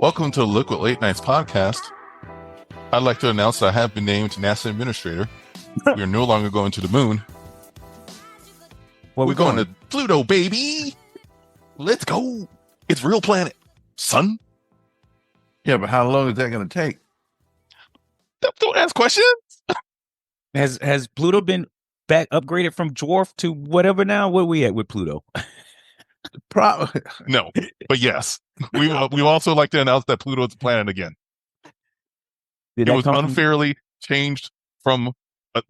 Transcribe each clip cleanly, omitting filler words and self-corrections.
Welcome to the Liquid Late Nites Podcast. I'd like to announce that I have been named NASA Administrator. We are no longer going to the moon. We're going to Pluto, baby. Let's go. It's real planet, son. Yeah, but how long is that going to take? Don't ask questions. Has Pluto been back upgraded from dwarf to whatever now? Where we at with Pluto? No, but yes. We also like to announce that Pluto is a planet again. It was unfairly changed from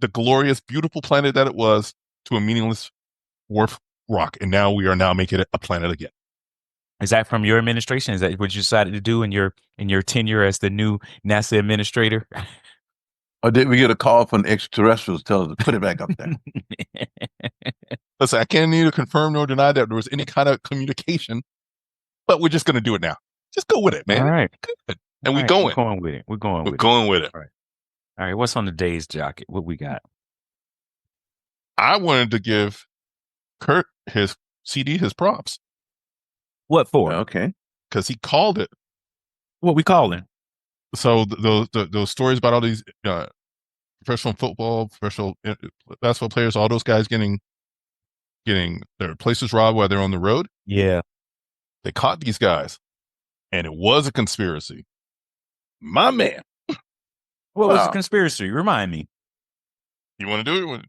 the glorious, beautiful planet that it was to a meaningless dwarf rock, and now we are making it a planet again. Is that from your administration? Is that what you decided to do in your tenure as the new NASA administrator? Or did we get a call from the extraterrestrials telling us to put it back up there? Listen, I can't neither confirm nor deny that there was any kind of communication, but we're just going to do it now. Just go with it, man. All right. Good. And we're going. We're going with it. We're going with it. All right. What's on the day's jacket? What we got? I wanted to give Kurt his CD, his props. What for? Okay. Because he called it. What we calling? So those stories about all these professional football, professional basketball players, all those guys getting their places robbed while they're on the road. Yeah. They caught these guys, and it was a conspiracy. My man. What was the conspiracy? Remind me. You want to do it?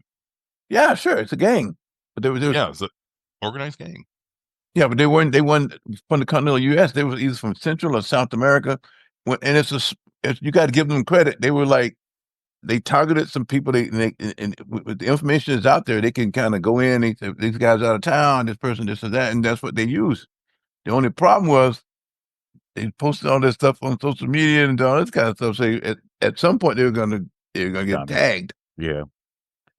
Yeah, sure. It's a gang. But it's an organized gang. Yeah, but they weren't from the continental U.S. They were either from Central or South America. And you got to give them credit. They were like, they targeted some people. And with the information that's out there, they can kind of go in. They say, these guys out of town, this person, this or that, and that's what they use. The only problem was they posted all this stuff on social media and all this kind of stuff. So at some point they were gonna get tagged. Yeah.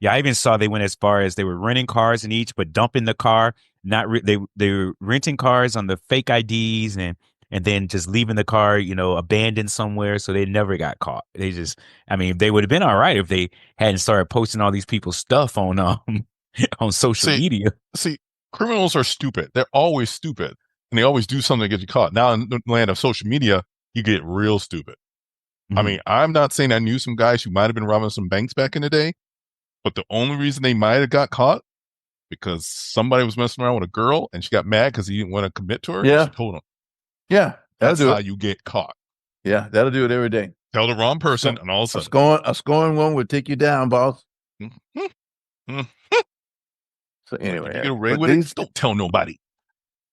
Yeah, I even saw they went as far as they were renting cars in each, but dumping the car. They were renting cars on the fake IDs and then just leaving the car, abandoned somewhere. So they never got caught. They would have been all right if they hadn't started posting all these people's stuff on on social media. See, criminals are stupid. They're always stupid, and they always do something to get you caught. Now in the land of social media, you get real stupid. Mm-hmm. I mean, I'm not saying I knew some guys who might have been robbing some banks back in the day, but the only reason they might have got caught because somebody was messing around with a girl and she got mad because he didn't want to commit to her. Yeah. She told him. Yeah. That's how you get caught. Yeah. That'll do it every day. Tell the wrong person and all of a sudden. A scoring one would take you down, boss. Mm-hmm. Mm-hmm. So anyway. You get away with it, don't tell nobody.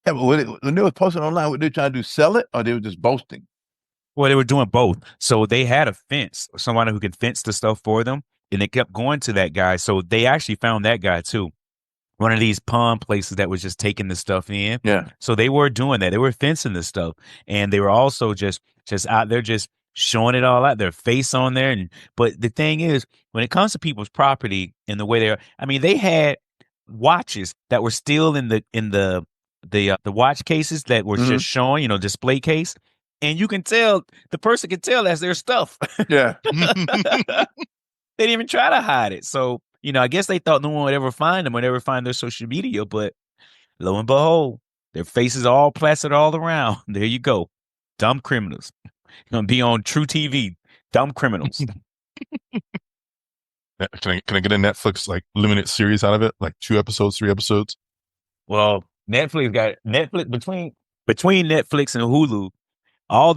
Yeah, but when they were posting online, what they trying to do, sell it or they were just boasting? Well, they were doing both. So they had a fence, someone who could fence the stuff for them. And they kept going to that guy. So they actually found that guy too. One of these pawn places that was just taking the stuff in. Yeah. So they were doing that. They were fencing the stuff. And they were also just out there just showing it all out, their face on there. But the thing is, when it comes to people's property and the way they had watches that were still in the watch cases that were just showing, display case. And you can tell, the person can tell that's their stuff. Yeah. They didn't even try to hide it. So, I guess they thought no one would ever find them or ever find their social media. But lo and behold, their faces are all plastered all around. There you go. Dumb criminals. You're going to be on True TV. Dumb criminals. Can I get a Netflix limited series out of it? Like 2 episodes, 3 episodes? Well, Netflix between Netflix and Hulu, all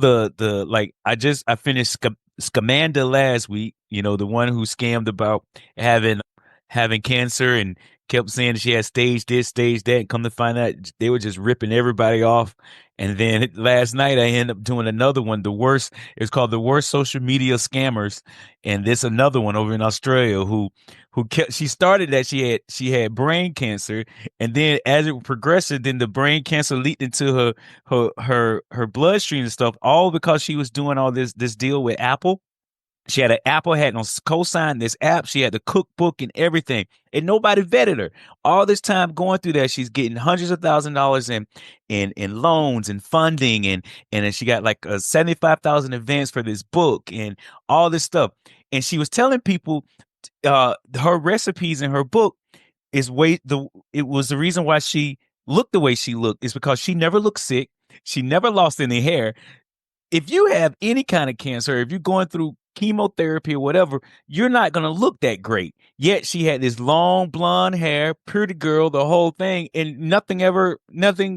I finished Scamanda last week, the one who scammed about having cancer and kept saying she had stage this, stage that, and come to find out they were just ripping everybody off. And then last night I ended up doing another one, it's called The Worst Social Media Scammers. And this another one over in Australia who she started that she had brain cancer, and then as it progressed, then the brain cancer leaked into her bloodstream and stuff, all because she was doing all this deal with Apple. She had co-signed this app. She had the cookbook and everything, and nobody vetted her. All this time going through that, she's getting hundreds of $1,000s in loans and funding, and then she got like a $75,000 advance for this book and all this stuff. And she was telling people her recipes in her book it was the reason why she looked the way she looked is because she never looked sick. She never lost any hair. if you have any kind of cancer, if you're going through chemotherapy or whatever, you're not going to look that great. Yet she had this long blonde hair, pretty girl, the whole thing, and nothing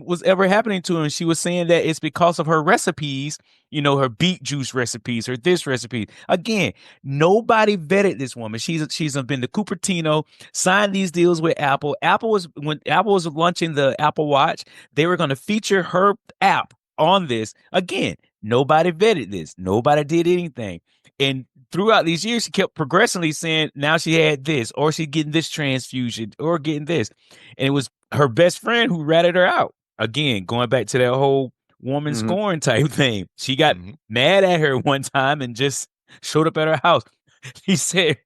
was ever happening to her. And she was saying that it's because of her recipes, her beet juice recipes, her this recipe. Again, nobody vetted this woman. She's been to Cupertino, signed these deals with Apple. When Apple was launching the Apple Watch, they were going to feature her app on this. Again, nobody vetted this. Nobody did anything. And throughout these years, she kept progressively saying now she had this, or she's getting this transfusion, or getting this. And it was her best friend who ratted her out. Again, going back to that whole woman scorn type thing. She got mad at her one time and just showed up at her house. He said,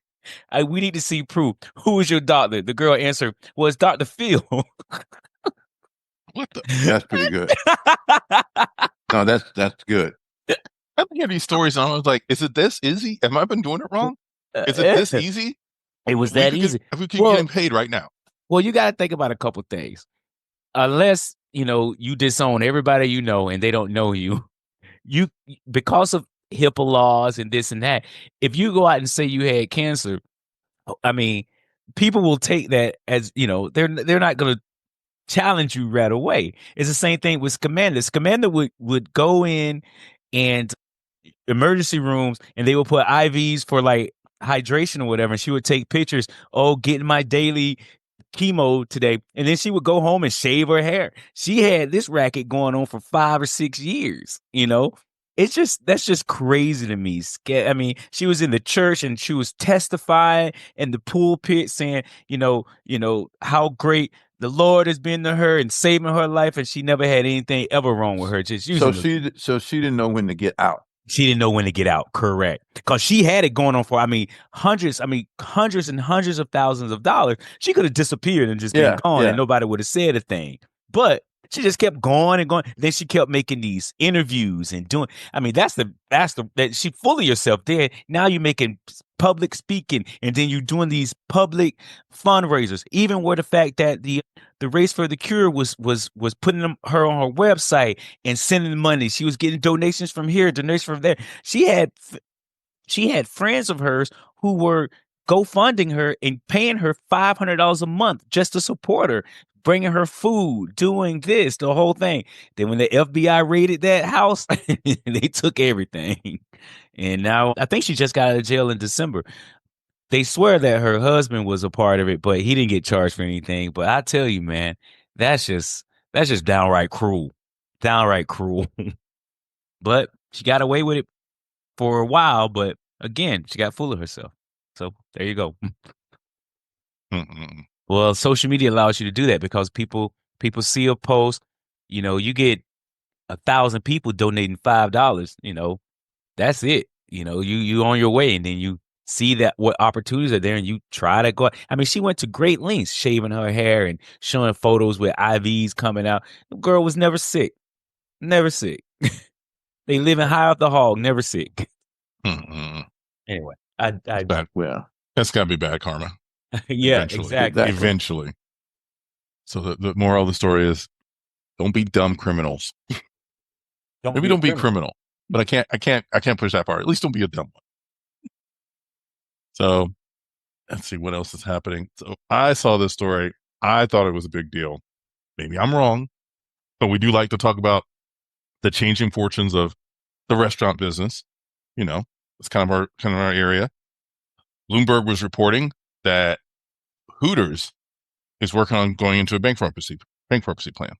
we need to see proof. Who is your doctor? The girl answered, well, it's Dr. Phil. What the? That's pretty good. No, that's good. I hear these stories and I was like, is it this easy? Have I been doing it wrong? Is it this easy? It was that easy. If we keep getting paid right now. Well, you got to think about a couple things. Unless, you disown everybody and they don't know you, because of HIPAA laws and this and that, if you go out and say you had cancer, I mean, people will take that as, they're not going to challenge you right away. It's the same thing with Scamander. Scamander would go in and emergency rooms and they would put IVs for like hydration or whatever. And she would take pictures, getting my daily chemo today. And then she would go home and shave her hair. She had this racket going on for 5 or 6 years, that's just crazy to me. I mean, she was in the church and she was testifying in the pulpit saying, how great the Lord has been to her and saving her life. And she never had anything ever wrong with her. Just so she didn't know when to get out. She didn't know when to get out. Correct. Because she had it going on for, hundreds and hundreds of thousands of dollars. She could have disappeared and just been gone and nobody would have said a thing. But she just kept going and going. Then she kept making these interviews and doing, that she full of yourself there. Now you're making public speaking and then you're doing these public fundraisers. Even where the fact that the Race for the Cure was putting her on her website and sending money. She was getting donations from here, donations from there. She had friends of hers who were GoFunding her and paying her $500 a month just to support her, bringing her food, doing this, the whole thing. Then when the FBI raided that house, they took everything. And now I think she just got out of jail in December. They swear that her husband was a part of it, but he didn't get charged for anything. But I tell you, man, that's just downright cruel. Downright cruel. But she got away with it for a while, but again, she got full of herself. So there you go. Well, social media allows you to do that because people see a post, you get 1,000 people donating $5, that's it. You on your way, and then you see that what opportunities are there and you try to go. She went to great lengths, shaving her hair and showing photos with IVs coming out. The girl was never sick. Never sick. They living high off the hog, never sick. Anyway, that's gotta be bad karma. Yeah, eventually. exactly. Eventually. So the moral of the story is don't be dumb criminals. Maybe don't be a criminal, but I can't push that part. At least don't be a dumb one. So let's see what else is happening. So I saw this story. I thought it was a big deal. Maybe I'm wrong, but we do like to talk about the changing fortunes of the restaurant business. It's kind of our area. Bloomberg was reporting that Hooters is working on going into a bankruptcy plan.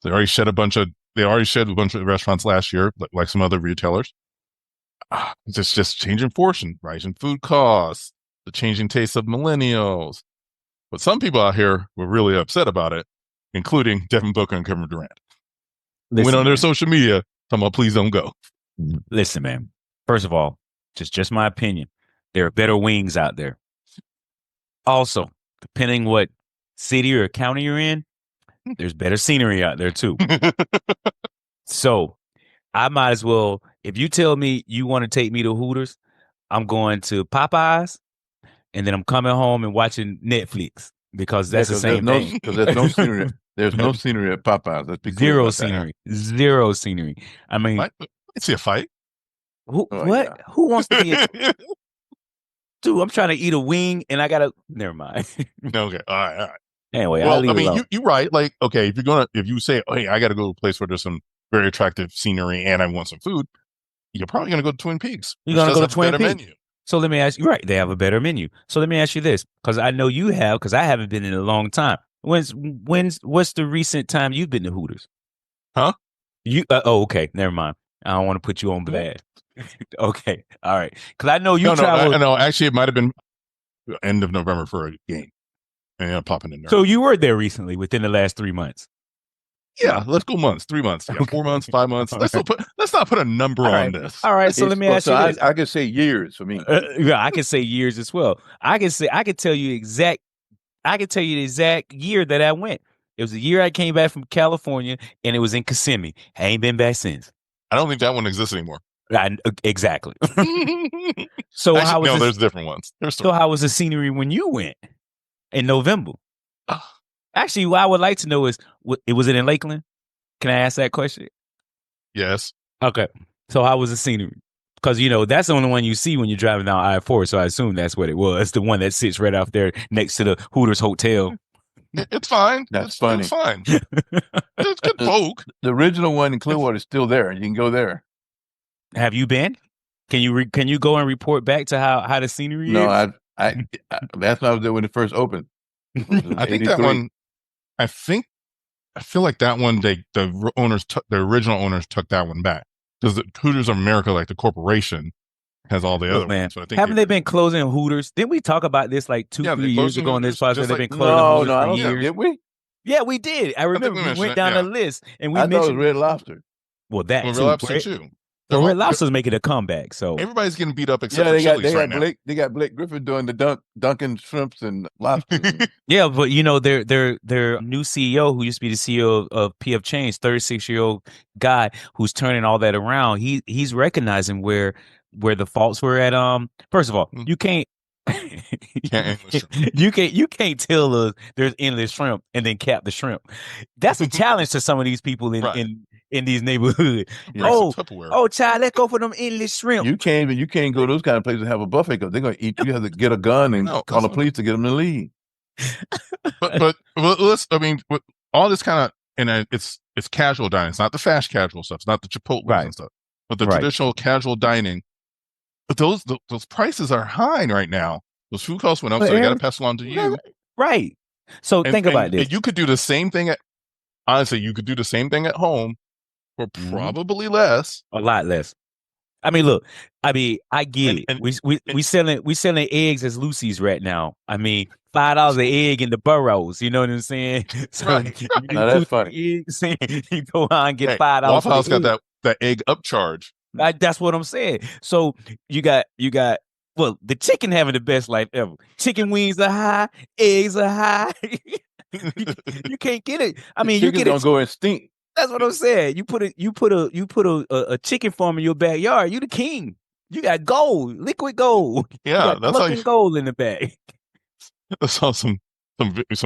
They already shed a bunch of restaurants last year, like some other retailers. It's just changing fortune, rising food costs, the changing tastes of millennials. But some people out here were really upset about it, including Devin Booker and Kevin Durant. Went on their social media talking about please don't go. Listen, man. First of all, just my opinion. There are better wings out there. Also, depending what city or county you're in, there's better scenery out there too. So I might as well, if you tell me you want to take me to Hooters, I'm going to Popeyes, and then I'm coming home and watching Netflix because that's the same thing. Because there's no scenery. There's no scenery at Popeyes. Let's be clear Zero scenery. Zero scenery. could see a fight. Who? Oh, What? yeah. Who wants to be a dude? I'm trying to eat a wing, and I gotta. Never mind. Okay, all right. Anyway, I'll Well, leave I it mean, alone. you're right. Like, okay, if you say, oh, hey, I got to go to a place where there's some very attractive scenery and I want some food, you're probably going to go to Twin Peaks. You're which gonna does go to have a Twin better Peaks. menu. So let me ask you. Right, they have a better menu. So let me ask you this, because I know you have, because I haven't been in a long time. What's the recent time you've been to Hooters? Huh? You? Okay, never mind. I don't want to put you on blast. Okay, all right. Because I know you travel. No. Actually, it might have been end of November for a game, and I'm popping in there. So you were there recently, within the last 3 months. Yeah, let's go months, 3 months, yeah, 4 months, 5 months. Let's not put a number All on right. this. All right. So let me ask you this. I could say years for me. Yeah, I can say years as well. I can tell you the exact year that I went. It was the year I came back from California, and it was in Kissimmee. I ain't been back since. I don't think that one exists anymore. Exactly. So Actually, how was there's different ones. So how was the scenery when you went in November? Actually, what I would like to know is, was it in Lakeland? Can I ask that question? Yes. Okay. So how was the scenery? Because, that's the only one you see when you're driving down I-4. So I assume that's what it was. The one that sits right out there next to the Hooters Hotel. It's fine. That's funny. It's fine. It's good folk. The original one in Clearwater is still there. You can go there. Have you been? Can you go and report back to how the scenery No, is? I that's when I was there when it first opened. I think that one. I feel like that one. The original owners took that one back because the Hooters of America, like the corporation, has all the other ones. So I think haven't they been closing Hooters? Didn't we talk about this like 3 years ago on this podcast? They've been closing Hooters for years. Did we? Yeah, we did. I remember we went down the list and we I thought it was mentioned Red Lobster. Well, that Red too. Lobster too. Well, Red Lobster's making a comeback, so everybody's getting beat up except for Chili's right now. They got Blake Griffin doing the Dunkin' shrimps and lobsters. Yeah, but their new CEO, who used to be the CEO of PF Chang's, 36-year-old guy who's turning all that around. He's recognizing where the faults were at. First of all, you can't. you can't tell us there's endless shrimp and then cap the shrimp. That's a challenge to some of these people in these neighborhoods. Yeah. Child, let's go for them endless shrimp. You can't go to those kind of places and have a buffet because they're gonna eat. You have to get a gun and call the police to get them to leave. but let's. I mean, all this kind of and it's casual dining. It's not the fast casual stuff. It's not the Chipotle and stuff. But the traditional casual dining. But those prices are high right now. Those food costs went up, so they got to pass along to you. Right. So think about this. You could do the same thing honestly, you could do the same thing at home for probably less. A lot less. I mean, look. I get it. We selling eggs as Lucy's right now. I mean, $5 an egg in the boroughs. You know what I'm saying? So right. Now that's funny. Eggs, you go out and get $5. Waffle House got that egg upcharge. That's what I'm saying. So you got well, the chicken having the best life ever. Chicken wings are high, eggs are high. you can't get it. I mean, you get gonna go extinct. That's what I'm saying. You put a chicken farm in your backyard. You the king. You got gold, liquid gold. Yeah, that's like gold in the bag. I saw some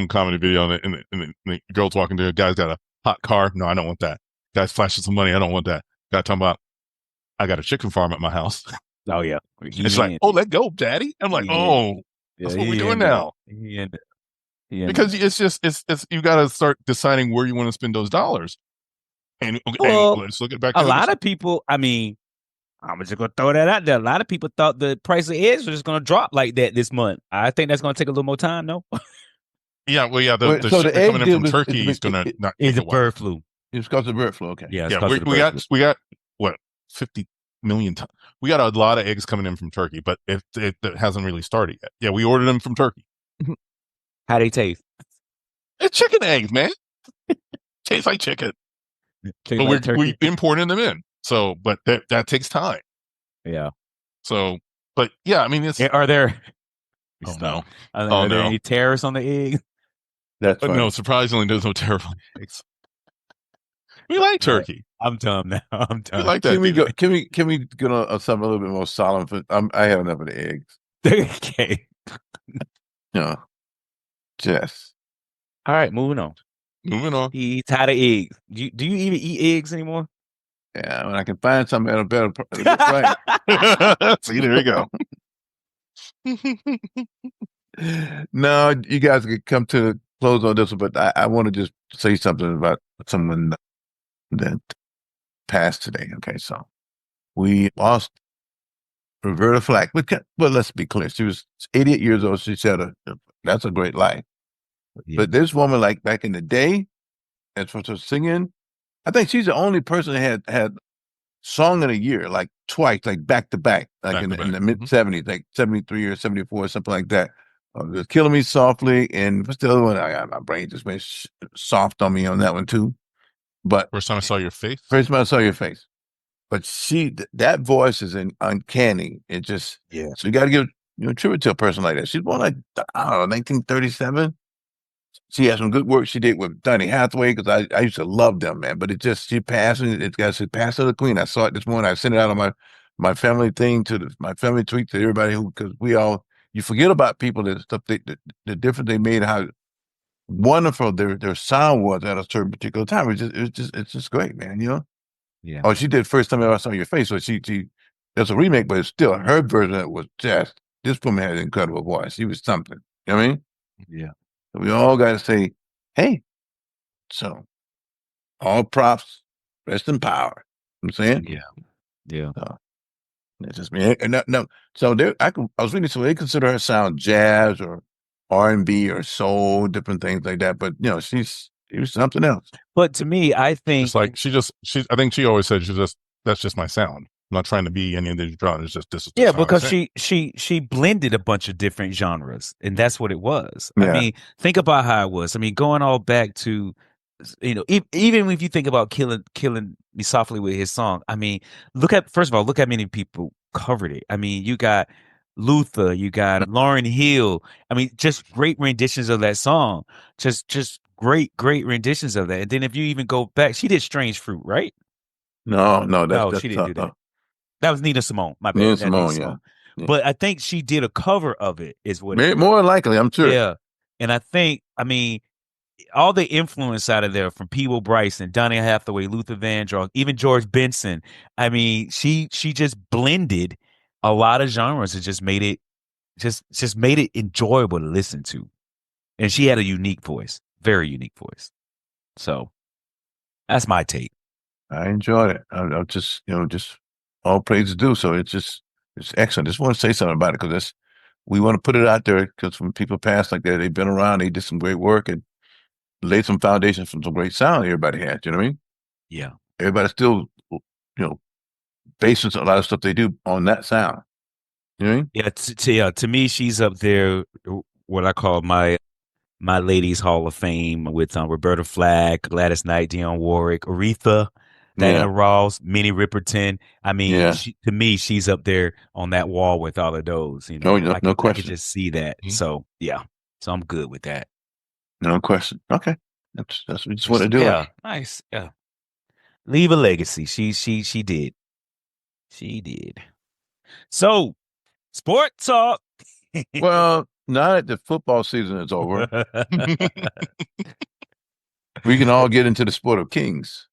comedy video and the girl's walking to a guy's got a hot car. No, I don't want that. Guy's flashing some money. I don't want that. Guy talking about, I got a chicken farm at my house. Oh yeah, it's like, let go, daddy. I'm like, that's what we're doing now. Because it's you got to start deciding where you want to spend those dollars. And let's look at back. A lot of people. I mean, I'm just gonna throw that out there. A lot of people thought the price of eggs was just gonna drop like that this month. I think that's gonna take a little more time, though. Yeah, well, yeah. The ship coming in from Turkey is gonna not. It's a bird flu. It's because of bird flu. Okay. Yeah. We got what 50 million tons. We got a lot of eggs coming in from Turkey, but it hasn't really started yet. Yeah, we ordered them from Turkey. How they taste? It's chicken eggs, man. Tastes like chicken. But we importing them in. So, but that takes time. Yeah. So, but yeah, I mean, are there? Oh no! Are there any tariffs on the egg? That's no. Surprisingly, there's no tariff on the eggs. We like turkey. I'm done now. I'm done. We like that. Can we go on something a little bit more solemn? I have enough of the eggs. Okay. No. Jess. All right, moving on. He eats out of eggs. Do you even eat eggs anymore? Yeah, when I can find something at a better right. See, there you go. No, you guys could come to the close on this one, but I want to just say something about someone that passed today. Okay, so we lost Roberta Flack. Well, let's be clear. She was 88 years old. She said, that's a great life. Yeah. But this woman, like back in the day, as for singing, I think she's the only person that had song in a year, like twice, like back to back, like in the mid 70s, like 73 or 74, something like that. It Killing Me Softly, and what's the other one? My brain just went soft on me on that one too. But First time I saw your face. First time I saw your face. But that voice is uncanny. It just, yeah. So you got to give tribute to a person like that. She's born like, I don't know, 1937. She had some good work she did with Donny Hathaway, because I used to love them, man. But she passed to the Queen. I saw it this morning. I sent it out on my family thing my family tweet to everybody because you forget about people that stuff the difference they made, how wonderful their sound was at a certain particular time. It's just great, man. Yeah. Oh, she did First Time I Ever Saw Your Face. So she that's a remake, but it's still her version. That was just, this woman had an incredible voice. She was something. You know what I mean? Yeah. We all got to say, hey, so all props, rest in power. You know what I'm saying? Yeah. Yeah. It's just me. And no, so I was reading, so they consider her sound jazz or R&B or soul, different things like that. But she was something else. But to me, I think it's like I think she always said that's just my sound. I'm not trying to be any of these genres. It's just this is just how because I sing. she blended a bunch of different genres, and that's what it was. Yeah. I mean, think about how it was. I mean, going all back to even if you think about killing me softly with his song. I mean, first of all, look how many people covered it. I mean, you got Luther, you got Lauryn Hill. I mean, just great renditions of that song. Just great renditions of that. And then if you even go back, she did Strange Fruit, right? No, that's she didn't do that. That was Nina Simone. My bad. Nina Simone, yeah. But I think she did a cover of it, is what it more likely, I'm sure. Yeah. And I think, I mean, all the influence out of there from Peebo Bryson, Donny Hathaway, Luther Vandross, even George Benson. I mean, she just blended a lot of genres and just made it made it enjoyable to listen to. And she had a unique voice, very unique voice. So that's my take. I enjoyed it. I'll just all praise is due. So it's excellent. Just want to say something about it because we want to put it out there because when people pass like that, they've been around, they did some great work and laid some foundation from some great sound everybody has. You know what I mean? Yeah. Everybody's still, basing a lot of stuff they do on that sound. You know what I mean? Yeah. To me, she's up there, what I call my ladies' Hall of Fame with Roberta Flack, Gladys Knight, Dionne Warwick, Aretha, Diana Ross, Minnie Riperton. I mean, to me, she's up there on that wall with all of those. No question. I can just see that. Mm-hmm. So yeah, so I'm good with that. No question. Okay, that's what we just want to do. Yeah, nice. Yeah, leave a legacy. She did. She did. So, sport talk. Well, now that the football season is over, we can all get into the sport of kings.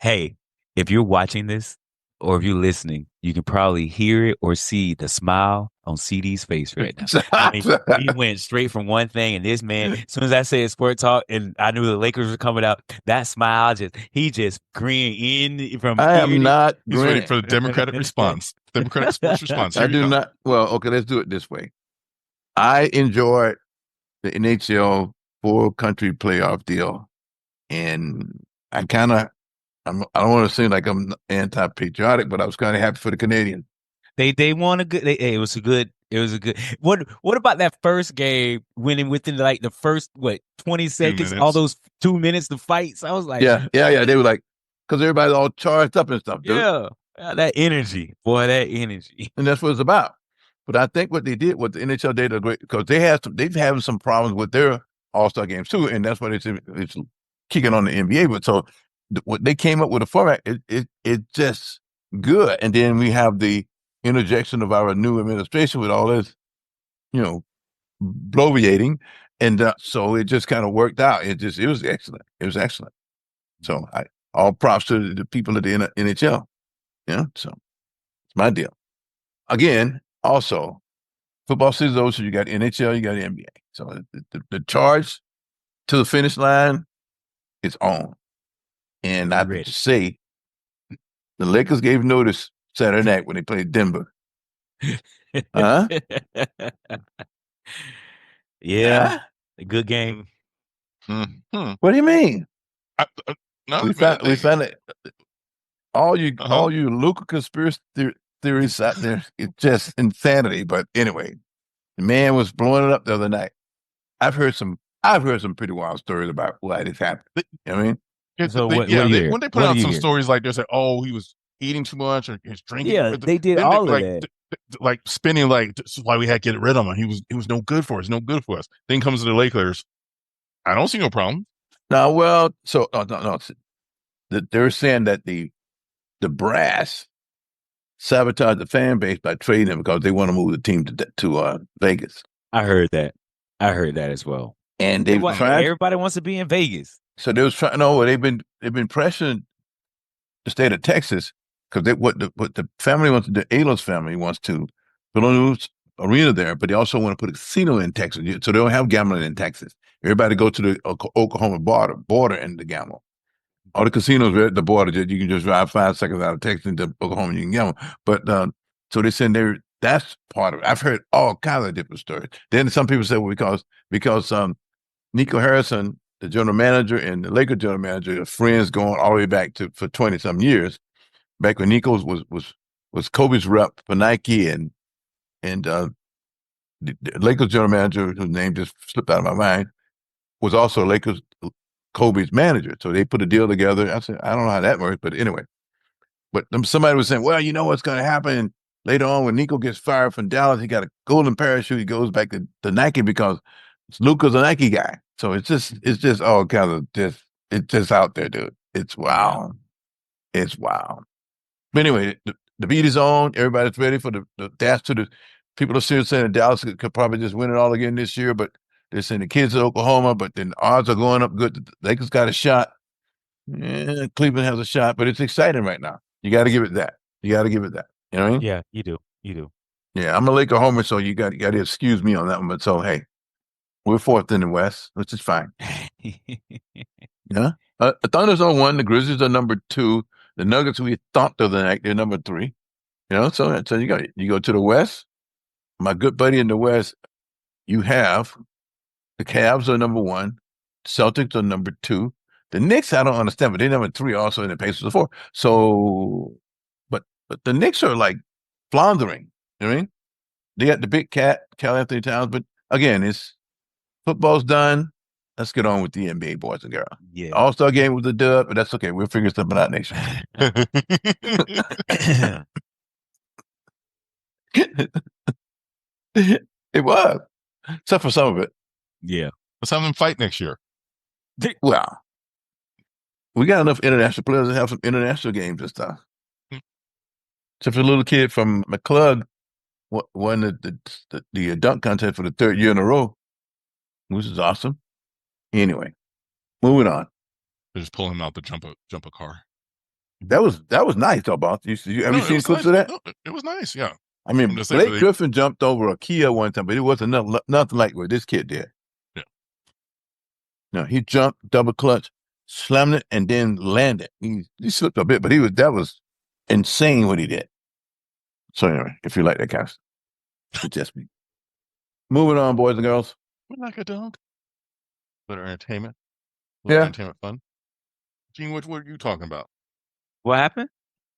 Hey, if you're watching this or if you're listening, you can probably hear it or see the smile on CD's face right now. I mean, he went straight from one thing, and this man, as soon as I said sport talk and I knew the Lakers were coming out, that smile he just grinned in from. I am not He's waiting for the Democratic response. Democratic sports response. I do not. Well, okay, let's do it this way. I enjoyed the NHL 4-country playoff deal, and I don't want to seem like I'm anti-patriotic, but I was kind of happy for the Canadians. They won a good. It was a good. What about that first game winning within like the first 20 seconds? All those 2 minutes the fights. I was like, yeah. They were like, because everybody's all charged up and stuff. Dude. Yeah, that energy, boy, that energy, and that's what it's about. But I think what they did, what the NHL did, great because they've having some problems with their All-Star games too, and that's why it's kicking on the NBA. But so what they came up with a format, it's just good. And then we have the interjection of our new administration with all this, bloviating, and so it just kind of worked out. It was excellent. It was excellent. So all props to the people at the NHL. Yeah, so it's my deal. Again, also, football season over, so you got NHL, you got the NBA. So the charge to the finish line is on. And I have to say, the Lakers gave notice Saturday night when they played Denver. Huh? Yeah, a good game. Mm-hmm. What do you mean? No, we found it. All you Luca conspiracy theories out there, it's just insanity. But anyway, the man was blowing it up the other night. I've heard some pretty wild stories about why this happened. You know what I mean? So when they put what out do you some hear? stories like this, like, oh, he was eating too much or he's drinking. Yeah, they did then all like, of that. Like spinning, like, this is why we had to get rid of him. He was no good for us. No good for us. Then comes to the Lakers. I don't see no problem. No, well, so no. They're saying that the brass sabotaged the fan base by trading him because they want to move the team to Vegas. I heard that as well. And they've tried. Everybody wants to be in Vegas. So they was trying. No, they've been pressuring the state of Texas because what the family wants to do. Ayla's family wants to build a new arena there, but they also want to put a casino in Texas, so they don't have gambling in Texas. Everybody go to the Oklahoma border and the gamble. All the casinos are at the border. You can just drive 5 seconds out of Texas into Oklahoma and you can gamble. But so they said that's part of it. I've heard all kinds of different stories. Then some people say, well, because Nico Harrison, the general manager, and the Lakers general manager are friends going all the way back for 20-some years. Back when Nico was Kobe's rep for Nike, and the Lakers general manager, whose name just slipped out of my mind, was also Kobe's manager. So they put a deal together. I said, I don't know how that works, but anyway. But somebody was saying, well, you know what's going to happen later on when Nico gets fired from Dallas, he got a golden parachute. He goes back to Nike because Luka's a Nike guy. So it's just all kinds of it's just out there, dude. It's wild. It's wild. But anyway, the beat is on. Everybody's ready for the dash to the people are still saying that Dallas could probably just win it all again this year, but they're saying the kids at Oklahoma, but then the odds are going up good. The Lakers got a shot. Yeah, Cleveland has a shot, but it's exciting right now. You got to give it that. You know what I mean? Yeah, you do. Yeah, I'm a Laker homer, so you got to excuse me on that one. But so, hey, we're fourth in the West, which is fine. Yeah. The Thunder's on 1. The Grizzlies are number 2. The Nuggets, we thought the other night, they're number 3. You know, so you go to the West. My good buddy in the West, you have the Cavs are number 1. Celtics are number 2. The Knicks, I don't understand, but they're number 3 also, and the Pacers are 4. So, but the Knicks are like floundering. You know what I mean? They got the big cat, Cal Anthony Towns, but again, it's football's done. Let's get on with the NBA, boys and girls. Yeah. All-Star game was a dub, but that's okay. We'll figure something out next year. It was, except for some of it. Yeah. Let's have them fight next year. Well, we got enough international players to have some international games and stuff. Except for the little kid from McClug won the dunk contest for the 3rd year in a row, which is awesome. Anyway, moving on. They just pull him out to jump a car. That was nice, though, boss. Have you seen clips of that? No, it was nice, yeah. I mean, Blake Griffin jumped over a Kia one time, but it wasn't nothing like what this kid did. Yeah. No, he jumped, double clutch, slammed it, and then landed. He slipped a bit, but that was insane what he did. So anyway, if you like that kind of stuff, it's just me. Moving on, boys and girls. We like a dog. Better entertainment. Yeah. Entertainment fun. Gene, what were you talking about? What happened?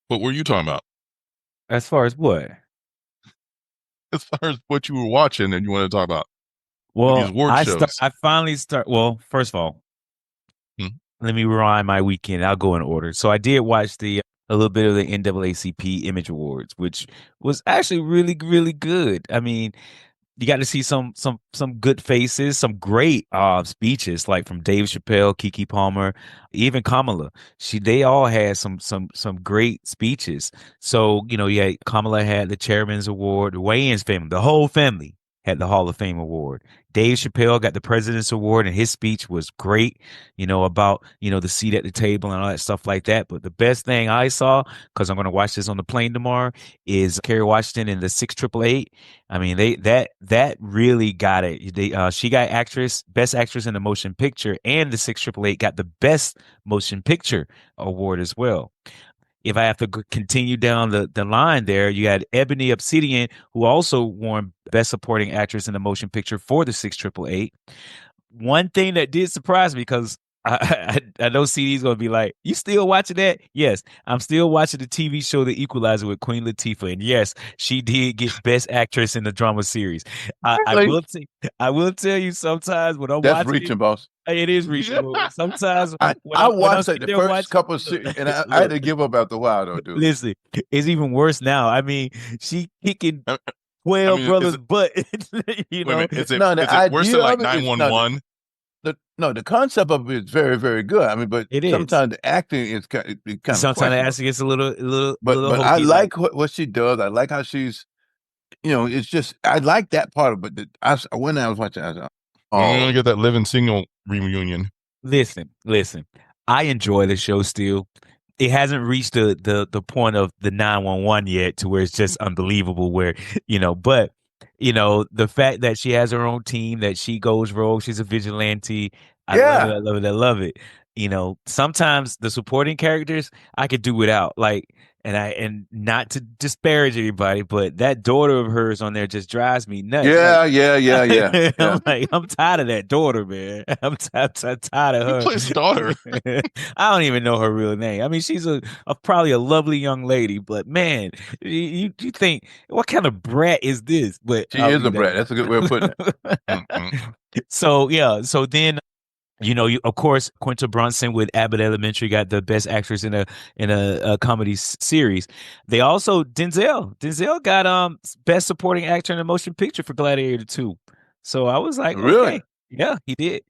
What were you talking about? As far as what? As far as what you were watching and you want to talk about. Well, these award shows. I finally start. Well, first of all, let me rewind my weekend. I'll go in order. So I did watch a little bit of the NAACP Image Awards, which was actually really, really good. I mean, you got to see some good faces, some great speeches, like from Dave Chappelle, Keke Palmer, even Kamala. They all had some great speeches. So Kamala had the Chairman's Award, the Wayans family, the whole family had the Hall of Fame award. Dave Chappelle got the President's Award, and his speech was great, about, the seat at the table and all that stuff like that. But the best thing I saw, because I'm going to watch this on the plane tomorrow, is Kerry Washington in the 688. I mean, that really got it. She got best actress in the motion picture, and the 688 got the best motion picture award as well. If I have to continue down the line there, you had Ebony Obsidian, who also won Best Supporting Actress in a Motion Picture for the 688. One thing that did surprise me, because I know CD's going to be like, you still watching that? Yes, I'm still watching the TV show The Equalizer with Queen Latifah. And yes, she did get Best Actress in the drama series. I will tell you sometimes when I'm watching That's reaching, boss. It is reaching. Sometimes I watched the first couple of series, and I had to give up after a while, though, dude. Listen, it's even worse now. I mean, she kicking 12 brothers' butt. Is it worse than like 911? The concept of it is very, very good. I mean, but sometimes the acting is kind of sometimes the acting gets a little. But I like what she does. I like how she's, it's just I like that part of it. But when I was watching, I was like, I'm gonna get that Living Single reunion. Listen. I enjoy the show still. It hasn't reached the point of the 911 yet, to where it's just unbelievable. Where but the fact that she has her own team, that she goes rogue, she's a vigilante. I love it. Sometimes the supporting characters I could do without, and not to disparage anybody, but that daughter of hers on there just drives me nuts. Yeah. I'm tired of that daughter, man. I'm tired of her. Who plays daughter? I don't even know her real name. I mean, she's probably a lovely young lady, but man, you think, what kind of brat is this? But she is a brat. That's a good way of putting it. So then. Of course, Quinta Brunson with Abbott Elementary got the best actress in a comedy series. They also Denzel got best supporting actor in a motion picture for Gladiator 2. So I was like, really? Okay. Yeah, he did.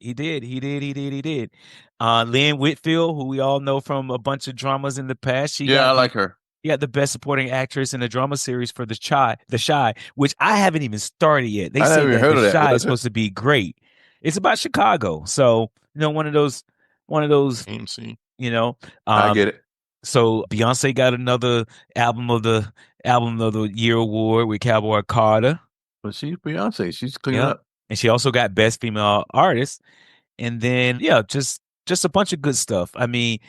Lynn Whitfield, who we all know from a bunch of dramas in the past, I like her. She got the best supporting actress in a drama series for The Chi, which I haven't even started yet. They say that The Chi is supposed to be great. It's about Chicago, so one of those AMC. I get it. So Beyonce got another album of the year award with Cowboy Carter. But she's Beyonce. She's cleaning up, and she also got best female artist. And then just a bunch of good stuff. I mean,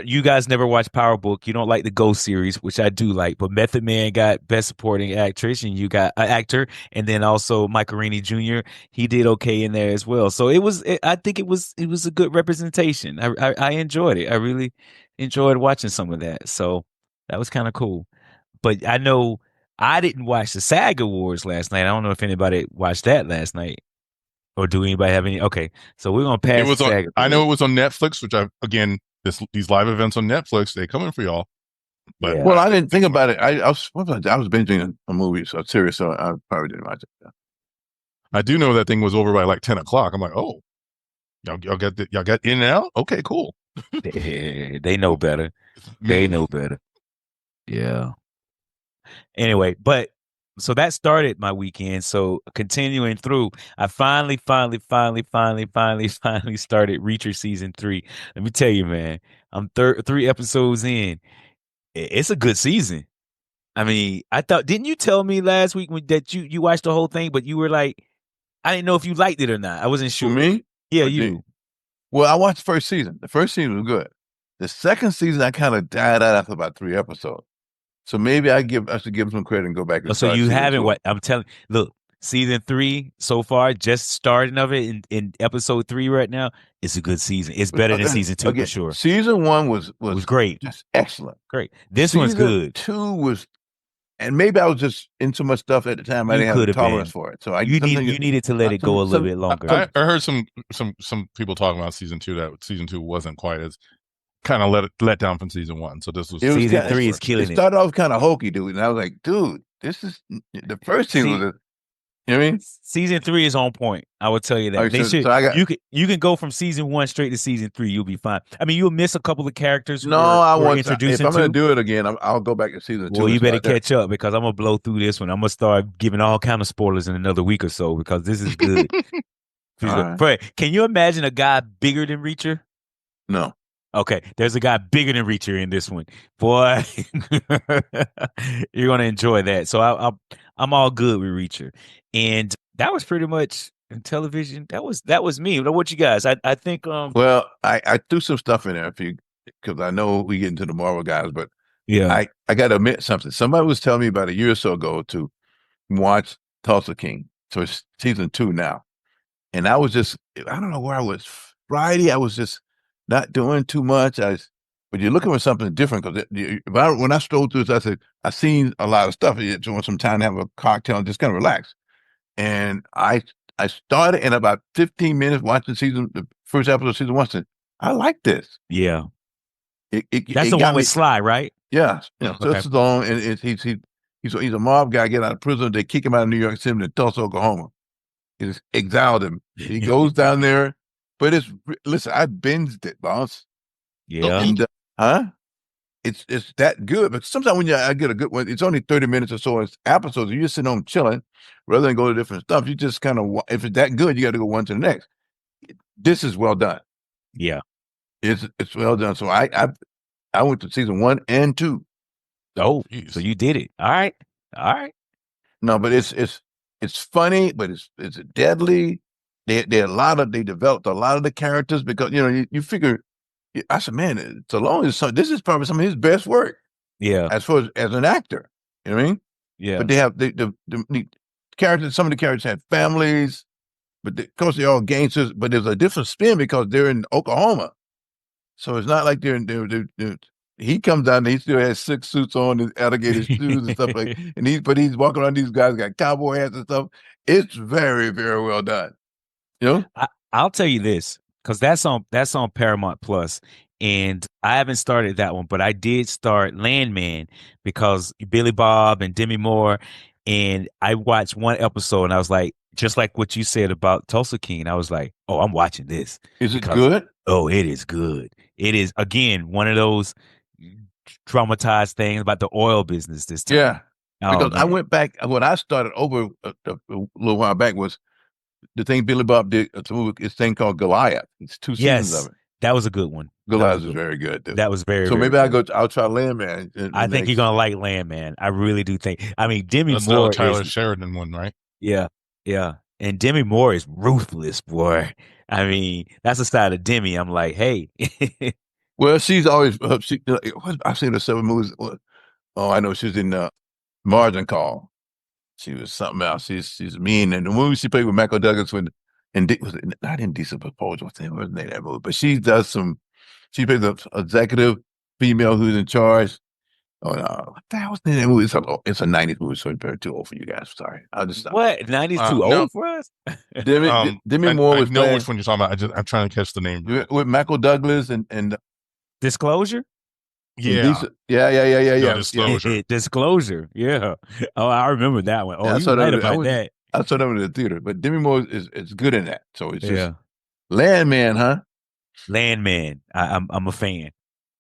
you guys never watched Power Book. You don't like the Ghost series, which I do like. But Method Man got best supporting actress, and you got an actor, and then also Mike Carini Jr. He did okay in there as well. So I think it was a good representation. I enjoyed it. I really enjoyed watching some of that. So that was kind of cool. But I know I didn't watch the SAG Awards last night. I don't know if anybody watched that last night. Or do anybody have any? Okay, so we're gonna pass. I know it was on Netflix, which these live events on Netflix, they coming for y'all. But well, I didn't think about it. I was binging a movie, so serious. So I probably didn't watch it. I do know that thing was over by like 10 o'clock. I'm like, oh, y'all got in and out. Okay, cool. They know better. They know better. Yeah. Anyway, so that started my weekend. So continuing through, I finally started Reacher season 3. Let me tell you, man, I'm 3 episodes in. It's a good season. I mean, didn't you tell me last week that you watched the whole thing, but you were like, I didn't know if you liked it or not. I wasn't sure. For me? Yeah, you. Well, I watched the first season. The first season was good. The second season, I kind of died out after about 3 episodes. So maybe I should give him some credit and go back. So you haven't what I'm telling. Look, season 3 so far, just starting of it in episode 3 right now. It's a good season. It's better than season 2 for sure. Season 1 was great, just excellent. Great. This one's good. 2 was, and maybe I was just in so much stuff at the time. I didn't have the tolerance for it. So you needed to let it go a little bit longer. I heard some people talking about season 2 that season 2 wasn't quite as kind of let down from season 1. So this was season 3 is killing it. It started off kind of hokey, dude, and I was like, dude, this is the first season was You know what I mean? Season 3 is on point. I will tell you that. All right, They so- should. so I got- you can go from season 1 straight to season 3. You'll be fine. I mean, you'll miss a couple of characters. No, we're if I'm introducing going to to. do it again, I'll go back to season 2. Well, you and better start there. catch up because I'm gonna blow through this one. I'm gonna start giving all kind of spoilers in another week or so because this is good. All right. Fred, can you imagine a guy bigger than Reacher? No. Okay, there's a guy bigger than Reacher in this one. Boy, you're gonna enjoy that. So I'm all good with Reacher, and that was pretty much in television. That was me. What you guys? I think Well, I threw some stuff in there because I know we get into the Marvel guys, but yeah, I got to admit something. Somebody was telling me about a year or so ago to watch Tulsa King. So it's season 2 now. And I was just, I don't know where I was. Friday, I was just not doing too much. But you're looking for something different because when I strolled through this, I said, I've seen a lot of stuff. I just want some time to have a cocktail and just kind of relax. And I started in about 15 minutes watching the first episode of season 1. Said, I like this. yeah. That's That's the one with Sly, right? Yeah, so Okay. it's long, and he's a mob guy. Get out of prison, they kick him out of New York, send him to Tulsa, Oklahoma. He just exiled him. He goes down there, but listen. I binged it, boss. Yeah. And, it's that good. But sometimes when I get a good one, it's only 30 minutes or so. It's episodes. You just sit home chilling, rather than go to different stuff. You just kind of, if it's that good, you got to go one to the next. This is well done. Yeah. It's well done. So I went to season 1 and 2. Oh, Jeez. so you did it. All right. No, but it's funny, but it's deadly. They developed a lot of the characters because you figure. I said, man, this is probably some of his best work. Yeah. As far as an actor, you know what I mean? Yeah. But they have the characters. Some of the characters have families, but of course they're all gangsters. But there's a different spin because they're in Oklahoma, so it's not like they're he comes down and he still has 6 suits on, his alligator shoes and stuff like. And he's walking around. These guys got cowboy hats and stuff. It's very, very well done. You know, I'll tell you this because that's on Paramount Plus, and I haven't started that one, but I did start Landman because Billy Bob and Demi Moore, and I watched one episode and I was like, just like what you said about Tulsa King, I was like, oh, I'm watching this. is it good? Oh, it is good. It is again one of those traumatized things about the oil business this time. Yeah, because I man. went back when I started over a little while back was the thing Billy Bob did. This thing called Goliath. It's 2 seasons Yes, of it. that was a good one. Goliath is very good. Dude. That was very. So very maybe good. I'll try Landman. I think you're gonna like Landman. I really do think. I mean, Demi That's Moore the Tyler is Sheridan one, right? yeah, and Demi Moore is ruthless, boy. I mean, that's the side of Demi. I'm like, hey, Well, she's always I've seen her 7 movies. Oh, I know she's in Margin Call. She was something else. She's mean. And the movie she played with Michael Douglas was it not Indecent Proposal? What's the name of that movie? But she does she plays the executive female who's in charge. Oh no, what the hell was the name of that movie? It's a 90s movie, so it's very too old for you guys. Sorry. I'll just stop. what 90s too no. old for us? Demi Moore I was know playing which one you're talking about. I'm trying to catch the name. with Michael Douglas and Disclosure. Yeah. yeah. Disclosure. Disclosure. Yeah. Oh, I remember that one. Oh, Yeah, I you saw that right one. about that. I saw them in the theater, but Demi Moore is good in that. So it's just Yeah. Landman, huh? Landman. I'm a fan.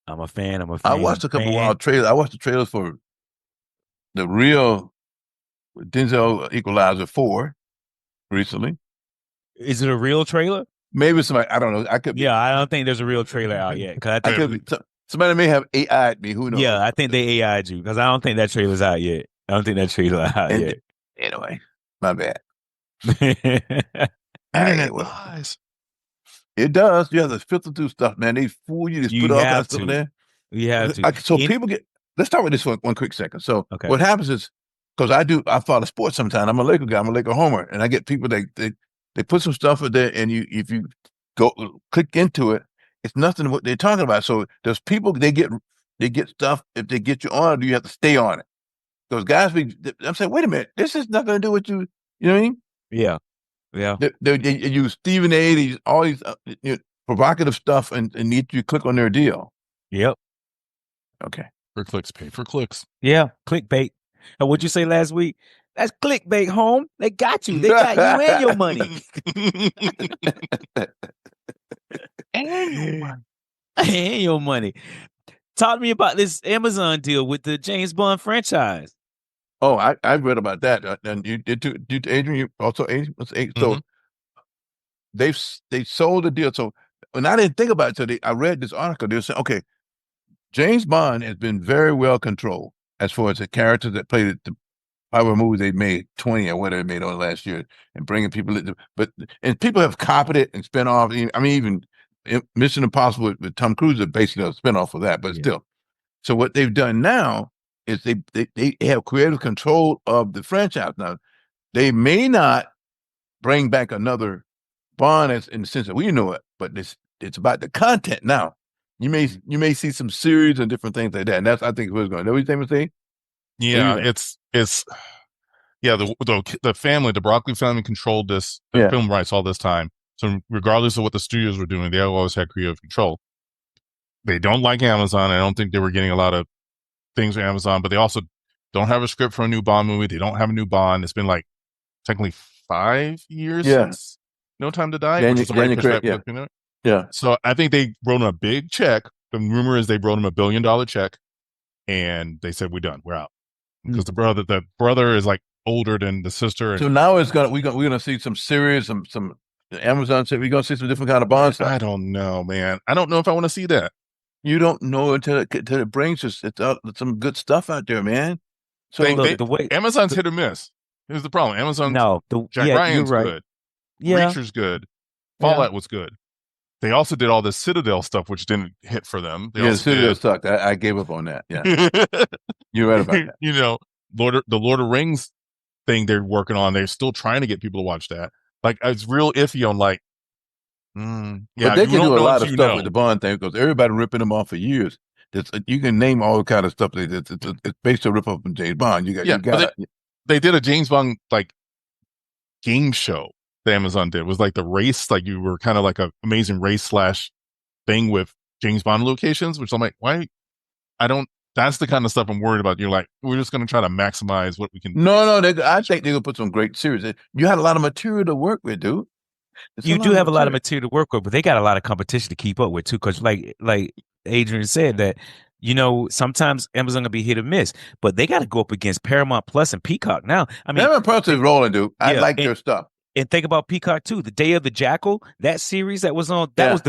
I'm a fan. I watched a couple wild trailers. I watched the trailers for the real Denzel Equalizer 4 recently. Is it a real trailer? Maybe somebody, I don't know. I could be, Yeah, I don't think there's a real trailer out yet. 'Cause I I think, could be, somebody may have AI'd me. Who knows? yeah, I think they AI'd you because I don't think that trailer's out yet. I don't think that trailer's out And- yet. Anyway, my bad. Internet well, lies. it does. You have to filter through stuff, man. They fool you. Just You put all that have stuff to. in there. You have to. So people get. Let's start with this one quick second. So Okay. what happens is because I follow sports sometimes. I'm a Laker guy. I'm a Laker homer, and I get people they put some stuff in there, and if you go click into it, it's nothing what they're talking about. So there's people they get stuff. If they get you on it, you have to stay on it. Those guys, I'm saying, wait a minute, this has nothing to do with you. You know what I mean? Yeah. Yeah. They use Stephen A. All these provocative stuff, and need you click on their deal. Yep. Okay. For clicks, pay for clicks. Yeah. Clickbait. What'd you say last week? That's clickbait, home. They got you. They got you and your money. And your money. Talk to me about this Amazon deal with the James Bond franchise. Oh, I read about that. And you did too, Adrian. You also Adrian. So they sold the deal. So when I didn't think about it, so I read this article. They were saying, okay, James Bond has been very well controlled as far as the characters that played it. However movies they made, 20 or whatever they made on last year, and bringing people in. And people have copied it and spin off. I mean, even Mission Impossible with Tom Cruise is basically a spinoff of that, but still. So what they've done now is they have creative control of the franchise. Now, they may not bring back another Bond as in the sense that we know it, but it's about the content now. You may see some series and different things like that. And that's, I think, what's going to. Know what you think, say? Yeah, it's the family, the Broccoli family controlled this film rights all this time. So regardless of what the studios were doing, they always had creative control. They don't like Amazon. I don't think they were getting a lot of things from Amazon, but they also don't have a script for a new Bond movie. They don't have a new Bond. It's been like technically 5 years since No Time to Die, which is So I think they wrote him a big check. The rumor is they wrote him $1 billion check, and they said, "We're done. We're out." Because the brother is like older than the sister. So now we're gonna see some series, some Amazon. We're gonna see some different kind of Bond stuff. I don't know, man. I don't know if I want to see that. You don't know until it brings us some good stuff out there, man. So the way Amazon's hit or miss. Here's the problem. Amazon. No, Jack Ryan's good. Yeah, Reacher's good. Fallout was good. They also did all this Citadel stuff, which didn't hit for them. Citadel sucked. I gave up on that. Yeah, you're right about that. You know, the Lord of Rings thing they're working on. They're still trying to get people to watch that. Like, it's real iffy on like. But they can do a lot of stuff with the Bond thing because everybody ripping them off for years. You can name all kind of stuff. It's based on rip off from James Bond. They did a James Bond like game show. The Amazon did was like the race, like you were kind of like a amazing race / thing with James Bond locations, which I'm like, why? That's the kind of stuff I'm worried about. You're like, we're just going to try to maximize what we can. No, I think they're going to put some great series. You had a lot of material to work with, dude. You do have a lot of material to work with, but they got a lot of competition to keep up with too. Because like Adrian said that, sometimes Amazon gonna be hit or miss, but they got to go up against Paramount Plus and Peacock now. I mean, Paramount Plus is rolling, dude. I like their stuff. And think about Peacock too. The Day of the Jackal, that series that was on, that was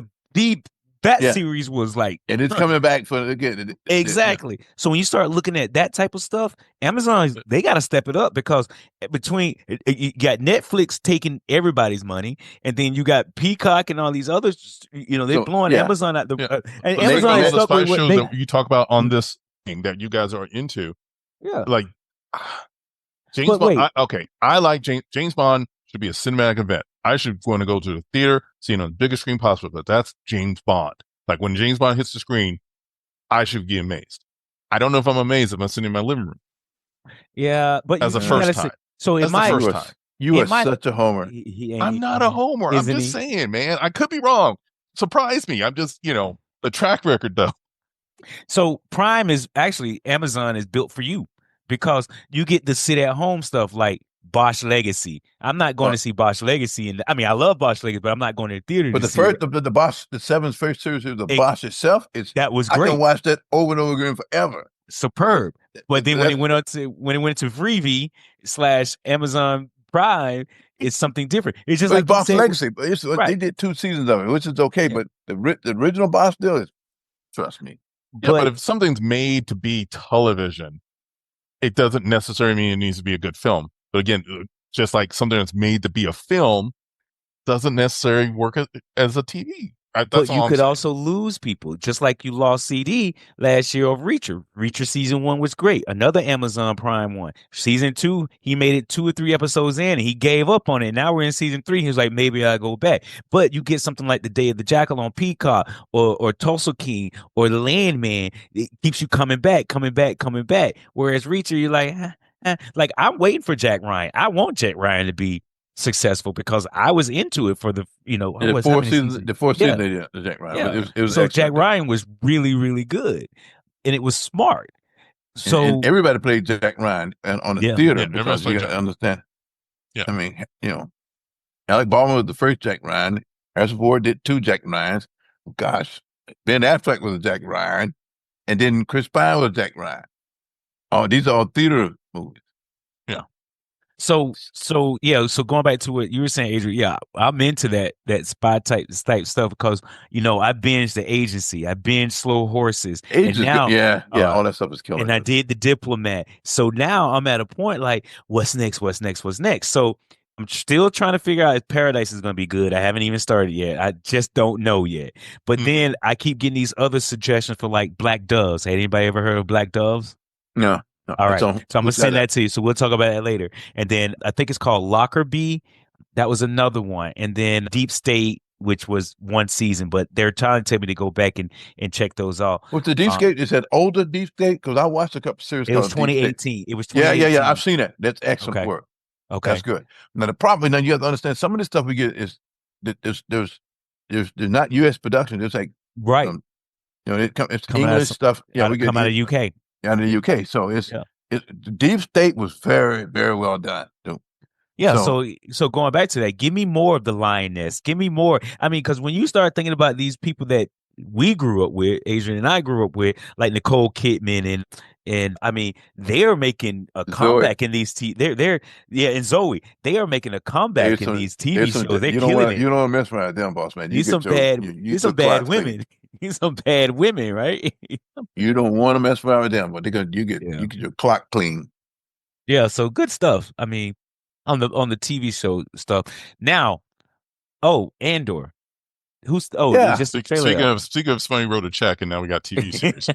that series was like, and it's coming back for again. Exactly. So when you start looking at that type of stuff, Amazon, they got to step it up because between you got Netflix taking everybody's money, and then you got Peacock and all these others. They're blowing Amazon out the. And Amazon is stuck with shows that you talk about on this thing that you guys are into. Yeah, like James Bond. I like James Bond. Should be a cinematic event. I should want to go to the theater, see it on the biggest screen possible, but that's James Bond. Like when James Bond hits the screen, I should be amazed. I don't know if I'm amazed if I'm sitting in my living room. Yeah, but as the first time. So in my first time. You are such a homer. I'm not a homer. I'm just saying, man. I could be wrong. Surprise me. I'm just, the track record though. So Prime is actually Amazon is built for you because you get the sit at home stuff like Bosch Legacy. I'm not going to see Bosch Legacy, and I mean I love Bosch Legacy, but I'm not going to the theater. But the Bosch, the Seven's first series of the Bosch itself, that was great. I can watch that over and over again forever. Superb. But then when it went to Freevee / Amazon Prime, it's something different. It's just like Bosch Legacy. They did 2 seasons of it, which is okay. But the original Bosch deal is, trust me. Yeah, but if something's made to be television, it doesn't necessarily mean it needs to be a good film. But again, just like something that's made to be a film doesn't necessarily work as a TV. But you could also lose people, just like you lost CD last year of Reacher. Reacher season 1 was great. Another Amazon Prime one. Season 2, he made it 2 or 3 episodes in, and he gave up on it. Now we're in season 3. He was like, maybe I'll go back. But you get something like The Day of the Jackal on Peacock, or Tulsa King, or The Landman. It keeps you coming back. Whereas Reacher, you're like, like I'm waiting for Jack Ryan. I want Jack Ryan to be successful because I was into it for the the 4th season. The 4th season of Jack Ryan. Yeah. It was so Jack Ryan was really, really good, and it was smart. So and everybody played Jack Ryan on the theater Yeah, because you got to understand. Yeah. I mean, Alec Baldwin was the first Jack Ryan. Harrison Ford did 2 Jack Ryans. Gosh, Ben Affleck was a Jack Ryan, and then Chris Pine was Jack Ryan. Oh, these are all theater movies. Yeah. So going back to what you were saying, Adrian, yeah, I'm into that spy type stuff because I binged The Agency, I binged Slow Horses, and now all that stuff is killing. And I did The Diplomat. So now I'm at a point like, what's next? What's next? What's next? So I'm still trying to figure out if Paradise is going to be good. I haven't even started yet. I just don't know yet. But then I keep getting these other suggestions for like Black Doves. Had anybody ever heard of Black Doves? No. All right. So I'm going to send that to you. So we'll talk about that later. And then I think it's called Lockerbie. That was another one. And then Deep State, which was 1 season, but they're trying to tell me to go back and check those out. What's the Deep State? Is that older Deep State? Because I watched a couple series. It was 2018. It was 2018. Yeah. I've seen that. That's excellent work. Okay. That's good. Now the problem, now you have to understand, some of the stuff we get is that there's not U.S. production. There's like right. It's English stuff. Yeah, we come out of UK. Out of the UK. So it's Deep State was very, very well done. Yeah, so going back to that, give me more of the lioness. Give me more. I mean, because when you start thinking about these people that we grew up with, Adrian and I grew up with, like Nicole Kidman and I mean, they're making a comeback in these and Zoe, they are making a comeback in these TV shows. They're killing it. You don't mess around them, boss man. These some bad women. These some bad women, right? You don't want to mess around with them, but you get your clock clean. Yeah, so good stuff. I mean, on the TV show stuff. Now, Andor. Just the trailer. Speaking of somebody wrote a check and now we got TV series.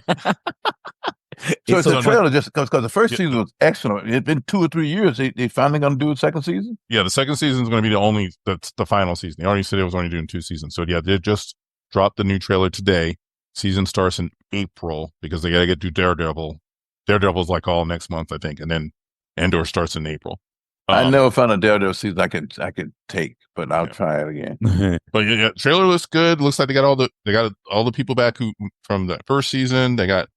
So it's a trailer just because the first season was excellent. It's been 2 or 3 years. They finally going to do a second season? Yeah, the second season is going to be the final season. They already said it was only doing 2 seasons. So yeah, they just dropped the new trailer today. Season starts in April because they got to get to Daredevil. Daredevil's like all next month, I think. And then Andor starts in April. I never found a Daredevil season I could take, but I'll try it again. But yeah, trailer looks good. Looks like they got all the people back who from the first season. They got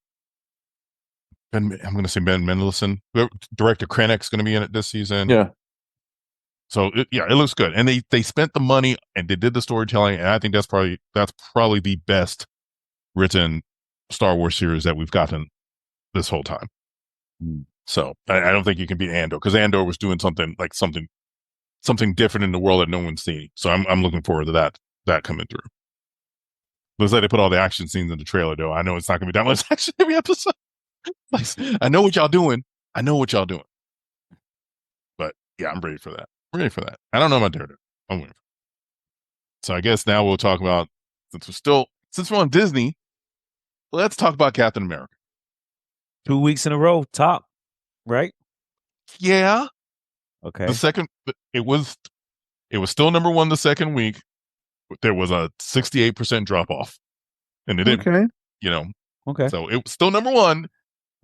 I'm going to say Ben Mendelsohn. Director Krennic's going to be in it this season. Yeah. So it looks good, and they spent the money and they did the storytelling, and I think that's probably the best written Star Wars series that we've gotten this whole time. So I don't think you can beat Andor because Andor was doing something different in the world that no one's seen. So I'm looking forward to that coming through. Looks like they put all the action scenes in the trailer, though. I know it's not going to be that much action every episode. I know what y'all doing. But yeah, I'm ready for that. I don't know about Daredevil. I'm waiting for it. So I guess now we'll talk about, since we're on Disney, let's talk about Captain America. 2 weeks in a row, top, right? Yeah. Okay. The second, it was still number 1 the second week. There was a 68% drop off, and it didn't. Okay. Okay. So it was still number 1.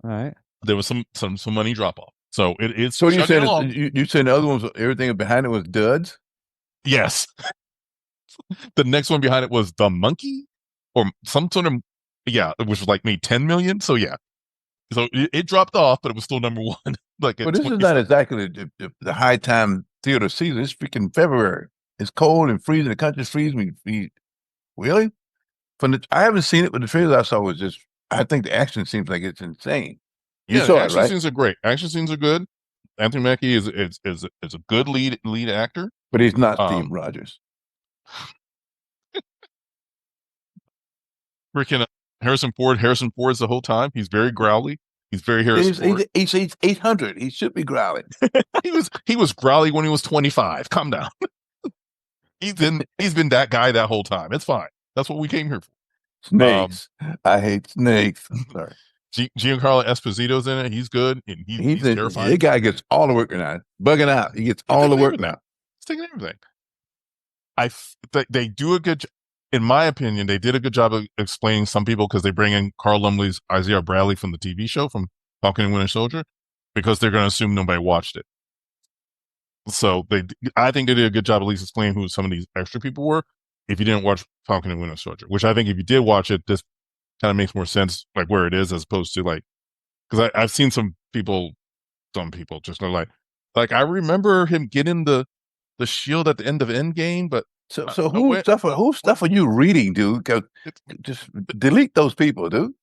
All right. There was some money drop off. So it's. So you said you said the other ones, everything behind it was duds? Yes. The next one behind it was The Monkey, or some sort of which was like made 10 million. So yeah. So it dropped off, but it was still number 1. But this is not exactly the high time theater season. It's freaking February. It's cold and freezing. The country's freezing. Really? I haven't seen it, but the trailer I saw was just. I think the action seems like it's insane. You saw it, right? Action scenes are great. Action scenes are good. Anthony Mackie is a good lead actor, but he's not Steve Rogers. Freaking Harrison Ford. Harrison Ford's the whole time. He's very growly. He's very Harrison Ford. He's 800. He should be growling. He was growly when he was 25. Calm down. He's been that guy that whole time. It's fine. That's what we came here for. Snakes. I hate snakes. Sorry. Giancarlo Esposito's in it. He's good. And he's terrifying. That guy gets all the work now. Bugging out. He gets all the work now. He's taking everything. They do a good. In my opinion, they did a good job of explaining some people because they bring in Carl Lumbly's Isaiah Bradley from the TV show from Falcon and Winter Soldier because they're going to assume nobody watched it. So I think they did a good job at least explaining who some of these extra people were. If you didn't watch Falcon and Winter Soldier, which I think if you did watch it, this kind of makes more sense, like where it is as opposed to like because I've seen some people just are like I remember him getting the shield at the end of Endgame, but So whose stuff are you reading, dude? Just delete those people, dude.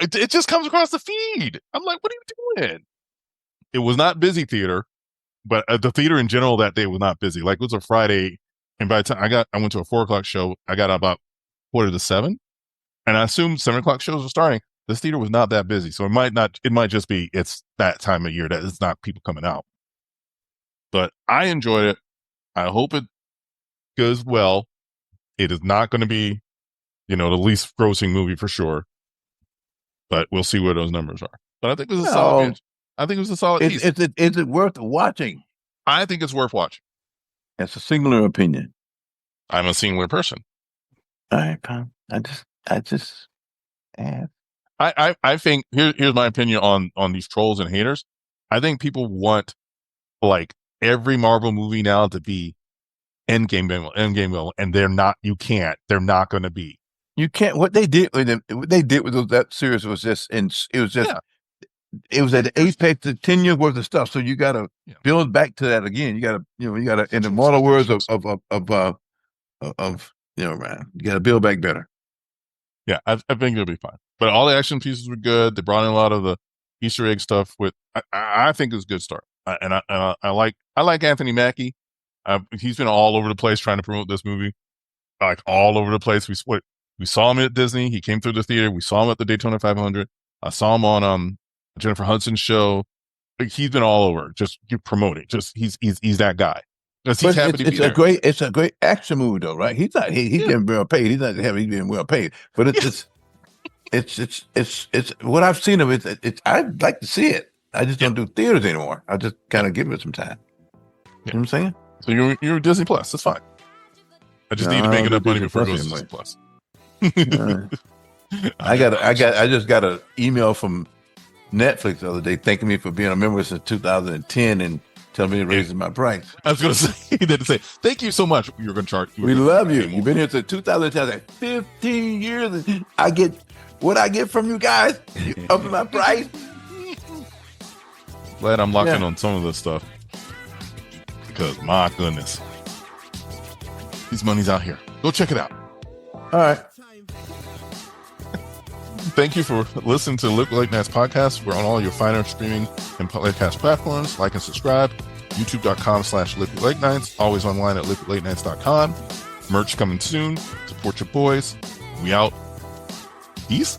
It just comes across the feed. I'm like, what are you doing? It was not busy theater, but the theater in general that day was not busy. Like, it was a Friday, and by the time I went to a 4:00 show, I got about 6:45, and I assumed 7:00 shows were starting. This theater was not that busy, so it might just be it's that time of year that it's not people coming out. But I enjoyed it. I hope it goes well. It is not going to be, the least grossing movie for sure, but we'll see where those numbers are. But I think it was a solid binge. I think it was a solid piece. Is it worth watching? I think it's worth watching. That's a singular opinion. I'm a singular person. All right, Pam. I just asked. I think here's my opinion on these trolls and haters. I think people want like every Marvel movie now to be Endgame level, and they're not. You can't. They're not going to be. You can't. What they did with that series was just, it was at the apex of 10 years worth of stuff. So you got to build back to that again. You got to, in the mortal words man, you got to build back better. Yeah, I think it'll be fine. But all the action pieces were good. They brought in a lot of the Easter egg stuff. I think it's a good start. I like Anthony Mackie. He's been all over the place trying to promote this movie, like all over the place. We saw him at Disney. He came through the theater. We saw him at the Daytona 500. I saw him on Jennifer Hudson's show. Like, he's been all over, just promoting. Just he's that guy. He's happy to be there. It's a great action movie, though, right? He's getting well paid. He's not heavy. He's being well paid, but it's what I've seen of it. I'd like to see it. I just don't do theaters anymore. I just kind of give it some time. You know what I'm saying? So you're Disney Plus. That's fine. I just need to make enough money before it goes to Disney Plus. I just got an email from Netflix the other day thanking me for being a member since 2010 and telling me to raise my price. I was going to say, thank you so much. You're going to charge. We love you. You've been here since 2010. Like 15 years. I get what I get from you guys. You up my price. Glad I'm locked in on some of this stuff. Because my goodness, these money's out here. Go check it out. All right. Thank you for listening to Liquid Late Nites Podcast. We're on all your finer streaming and podcast platforms. Like and subscribe. YouTube.com/Liquid Late Nites. Always online at liquidlatenights.com. Merch coming soon. Support your boys. We out. Peace.